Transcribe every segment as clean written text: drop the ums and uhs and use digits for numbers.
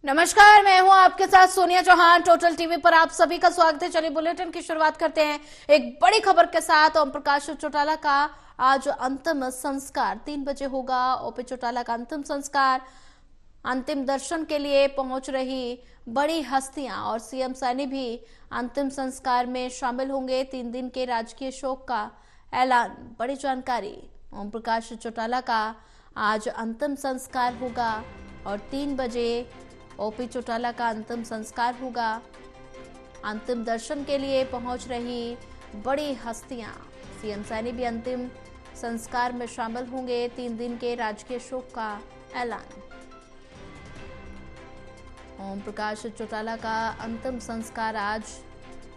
नमस्कार, मैं हूं आपके साथ सोनिया चौहान। टोटल टीवी पर आप सभी का स्वागत है। चलिए बुलेटिन की शुरुआत करते हैं एक बड़ी खबर के साथ। ओम प्रकाश चौटाला का आज अंतिम संस्कार 3 बजे होगा। ओपी चौटाला का अंतिम संस्कार, अंतिम दर्शन के लिए पहुंच रही बड़ी हस्तियां और सीएम सैनी भी अंतिम संस्कार में शामिल होंगे। 3 दिन के राजकीय शोक का ऐलान। बड़ी जानकारी, ओम प्रकाश चौटाला का आज अंतिम संस्कार होगा और 3 बजे ओपी चौटाला का अंतिम संस्कार होगा। अंतिम दर्शन के लिए पहुंच रही बड़ी हस्तियां, सीएम सैनी भी अंतिम संस्कार में शामिल होंगे। 3 दिन के राजकीय शोक का ऐलान। ओम प्रकाश चौटाला का अंतिम संस्कार आज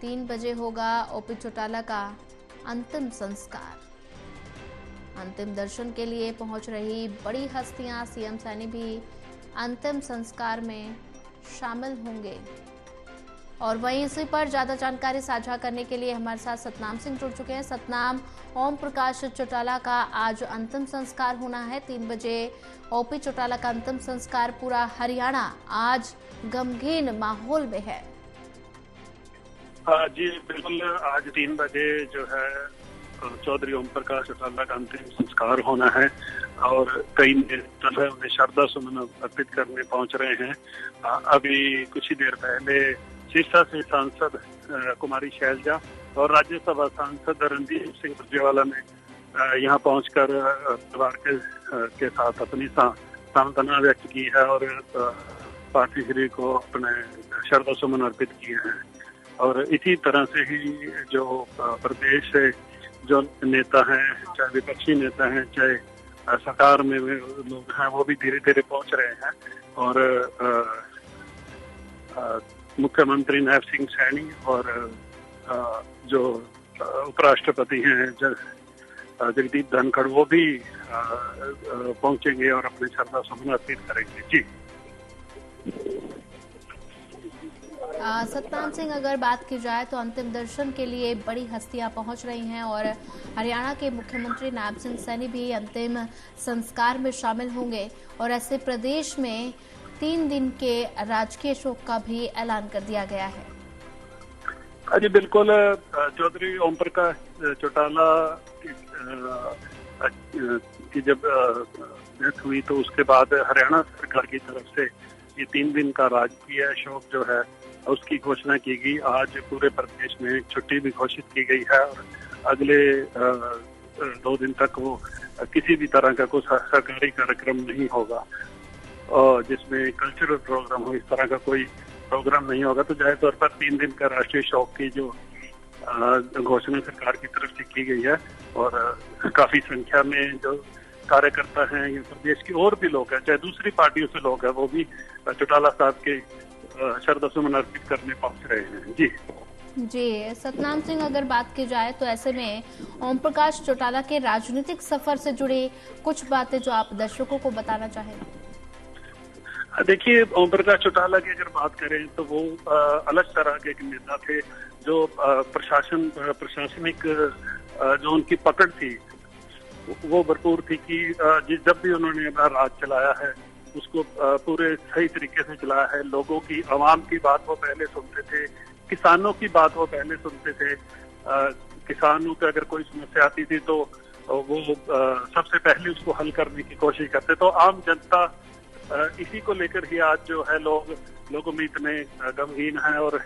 3 बजे होगा। ओपी चौटाला का अंतिम संस्कार, अंतिम दर्शन के लिए पहुंच रही बड़ी हस्तियां, सीएम सैनी भी अंतिम संस्कार में शामिल होंगे। और वहीं इसी पर ज्यादा जानकारी साझा करने के लिए हमारे साथ सतनाम सिंह जुड़ चुके हैं। सतनाम, ओम प्रकाश चौटाला का आज अंतिम संस्कार होना है 3 बजे। ओपी चौटाला का अंतिम संस्कार, पूरा हरियाणा आज गमगीन माहौल में है। जी बिल्कुल, आज 3 बजे जो है चौधरी ओम प्रकाश चौटाला का अंतिम संस्कार होना है और कई नेता उन्हें श्रद्धा सुमन अर्पित करने पहुंच रहे हैं। अभी कुछ ही देर पहले सिरसा से सांसद कुमारी शैलजा और राज्यसभा सांसद रणदीप सिंह सुरजेवाला ने यहां पहुंचकर परिवार के साथ अपनी सांत्वना व्यक्त की है और पार्थिव शरीर को अपने श्रद्धा सुमन अर्पित किए हैं। और इसी तरह से ही जो प्रदेश से जो नेता हैं, चाहे विपक्षी नेता हैं, चाहे सरकार में लोग हैं, वो भी धीरे धीरे पहुंच रहे हैं। और मुख्यमंत्री नायब सिंह सैनी और जो उपराष्ट्रपति हैं जगदीप धनखड़, वो भी पहुंचेंगे और अपने श्रद्धा सुमन अर्पित करेंगे। जी सतनाम सिंह, अगर बात की जाए तो अंतिम दर्शन के लिए बड़ी हस्तियां पहुंच रही हैं और हरियाणा के मुख्यमंत्री नायब सिंह सैनी भी अंतिम संस्कार में शामिल होंगे। और ऐसे प्रदेश में 3 दिन के राजकीय शोक का भी ऐलान कर दिया गया है। जी बिल्कुल, चौधरी ओम प्रकाश चौटाला की जब डेथ हुई तो उसके बाद हरियाणा सरकार की तरफ से ये 3 दिन का राजकीय शोक जो है उसकी घोषणा की गई। आज पूरे प्रदेश में छुट्टी भी घोषित की गई है और अगले 2 दिन तक वो किसी भी तरह का कोई सरकारी कार्यक्रम नहीं होगा और जिसमें कल्चरल प्रोग्राम हो, इस तरह का कोई प्रोग्राम नहीं होगा। तो जाहिर तौर पर 3 दिन का राष्ट्रीय शोक की जो घोषणा सरकार की तरफ से की गई है और काफी संख्या में जो कार्यकर्ता हैं या प्रदेश की और भी लोग हैं, चाहे दूसरी पार्टियों से लोग हैं, वो भी चौटाला साहब के श्रद्धा सुमन अर्पित करने पहुंच रहे हैं। जी सतनाम सिंह, अगर बात की जाए तो ऐसे में ओम प्रकाश चौटाला के राजनीतिक सफर से जुड़ी कुछ बातें जो आप दर्शकों को बताना चाहेंगे। देखिए, ओम प्रकाश चौटाला की अगर बात करें तो वो अलग तरह के नेता थे जो प्रशासनिक जो उनकी पकड़ थी वो भरपूर थी कि जब भी उन्होंने अपना राज चलाया है उसको पूरे सही तरीके से चलाया है। लोगों की, आवाम की बात वो पहले सुनते थे, किसानों की बात वो पहले सुनते थे। किसानों की अगर कोई समस्या आती थी तो वो सबसे पहले उसको हल करने की कोशिश करते। तो आम जनता इसी को लेकर ही आज जो है लोगों में इतने गमगीन है और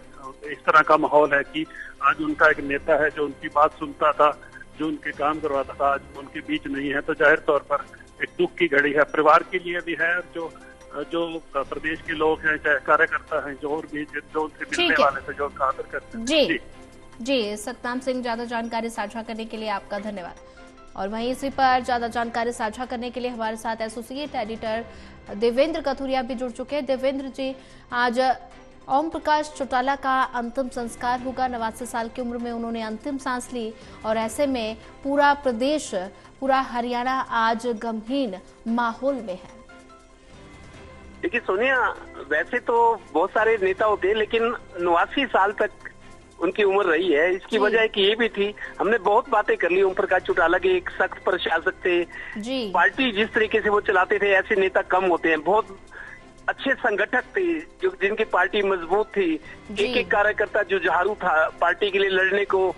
इस तरह का माहौल है कि आज उनका एक नेता है जो उनकी बात सुनता था, जो उनके काम करवाता था, आज उनके बीच नहीं है। तो जाहिर तौर पर एक दुख की घड़ी है, परिवार के लिए भी है, जो प्रदेश के लोग हैं, चाहे कार्यकर्ता हैं, जो और भी जो उनसे मिलने वाले थे, जो उनका आदर करते हैं। जी सतनाम सिंह, ज्यादा जानकारी साझा करने के लिए आपका धन्यवाद। और वहीं इसी पर ज्यादा जानकारी साझा करने के लिए हमारे साथ एसोसिएट एडिटर देवेंद्र कथुरिया भी जुड़ चुके हैं। देवेंद्र जी, आज ओम प्रकाश चौटाला का अंतिम संस्कार होगा। 89 साल की उम्र में उन्होंने अंतिम सांस ली और ऐसे में पूरा प्रदेश, पूरा हरियाणा आज गमगीन माहौल में है। देखिए सोनिया, वैसे तो बहुत सारे नेता होते हैं लेकिन 89 साल तक उनकी उम्र रही है। इसकी वजह की ये भी थी, हमने बहुत बातें कर ली ओम प्रकाश चौटाला के, एक सख्त प्रशासक थे, पार्टी जिस तरीके से वो चलाते थे ऐसे नेता कम होते हैं। बहुत अच्छे संगठक थे, जो जिनकी पार्टी मजबूत थी। एक एक कार्यकर्ता जो झाड़ू था, पार्टी के लिए लड़ने को,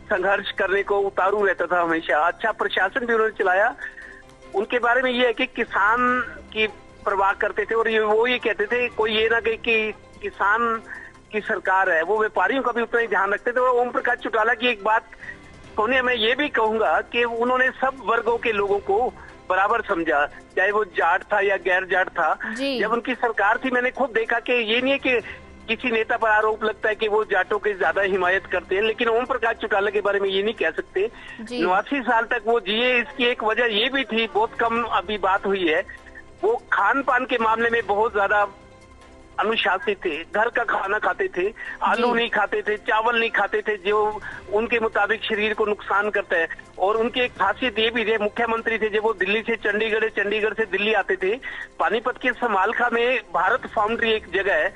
संघर्ष करने को उतारू रहता था हमेशा। अच्छा प्रशासन भी उन्होंने चलाया। उनके बारे में ये है कि किसान की परवाह करते थे और वो ये कहते थे, कोई ये ना कहे कि किसान की सरकार है, वो व्यापारियों का भी उतना ही ध्यान रखते थे। और ओम प्रकाश चौटाला की एक बात सोनिया मैं ये भी कहूंगा कि उन्होंने सब वर्गों के लोगों को बराबर समझा, चाहे वो जाट था या गैर जाट था। जब उनकी सरकार थी मैंने खुद देखा कि ये नहीं है कि किसी नेता पर आरोप लगता है कि वो जाटों की ज्यादा हिमायत करते हैं, लेकिन ओम प्रकाश चौटाला के बारे में ये नहीं कह सकते। 89 साल तक वो जिए, इसकी एक वजह ये भी थी, बहुत कम अभी बात हुई है, वो खान पान के मामले में बहुत ज्यादा अनुशासित थे। घर का खाना खाते थे, आलू नहीं खाते थे, चावल नहीं खाते थे, जो उनके मुताबिक शरीर को नुकसान करता है। और उनकी एक खासियत ये भी है, मुख्यमंत्री थे जब वो दिल्ली से चंडीगढ़, चंडीगढ़ से दिल्ली आते थे, पानीपत के समालखा में भारत फाउंड्री एक जगह है,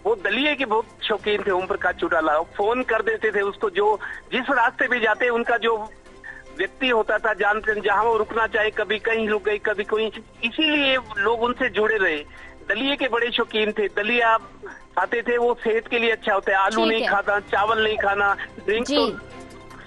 वो दलिये के बहुत शौकीन थे ओम प्रकाश चौटाला। फोन कर देते थे उसको, जो जिस रास्ते भी जाते उनका जो व्यक्ति होता था, जानते जहां वो रुकना चाहे, कभी कहीं रुक गई, कभी कोई, इसीलिए लोग उनसे जुड़े रहे। दलिये के बड़े शौकीन थे, दलिया खाते थे, वो सेहत के लिए अच्छा होता है। आलू नहीं खाता, चावल नहीं खाना, ड्रिंक तो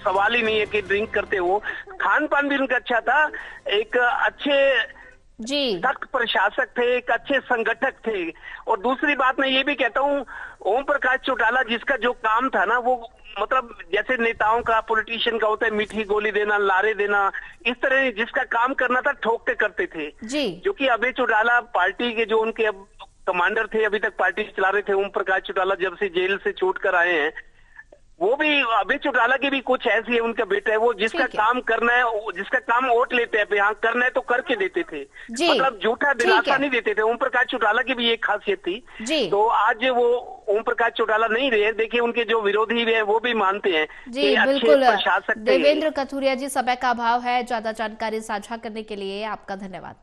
सवाल ही नहीं है कि ड्रिंक करते हो। खान पान भी उनका अच्छा था, एक अच्छे सख्त प्रशासक थे, एक अच्छे संगठक थे। और दूसरी बात मैं ये भी कहता हूँ, ओम प्रकाश चौटाला जिसका जो काम था ना, वो मतलब जैसे नेताओं का, पॉलिटिशियन का होता है मीठी गोली देना, लारे देना, इस तरह जिसका काम करना था ठोक के करते थे। जो कि अभय चौटाला पार्टी के जो उनके अब कमांडर थे, अभी तक पार्टी चला रहे थे, ओम प्रकाश चौटाला जब से जेल से छूट कर आए हैं, वो भी अभय चौटाला की भी कुछ ऐसी है, उनका बेटा है, वो जिसका काम करना है, जिसका काम वोट लेते हैं, यहाँ करना है तो करके देते थे, मतलब झूठा दिलासा नहीं देते थे। ओम प्रकाश चौटाला की भी एक खासियत थी। तो आज वो ओम प्रकाश चौटाला नहीं रहे, देखिए उनके जो विरोधी है वो भी मानते हैं कि अच्छे प्रशासक थे। देवेंद्र कथुरिया जी, समय का अभाव है, ज्यादा जानकारी साझा करने के लिए आपका धन्यवाद।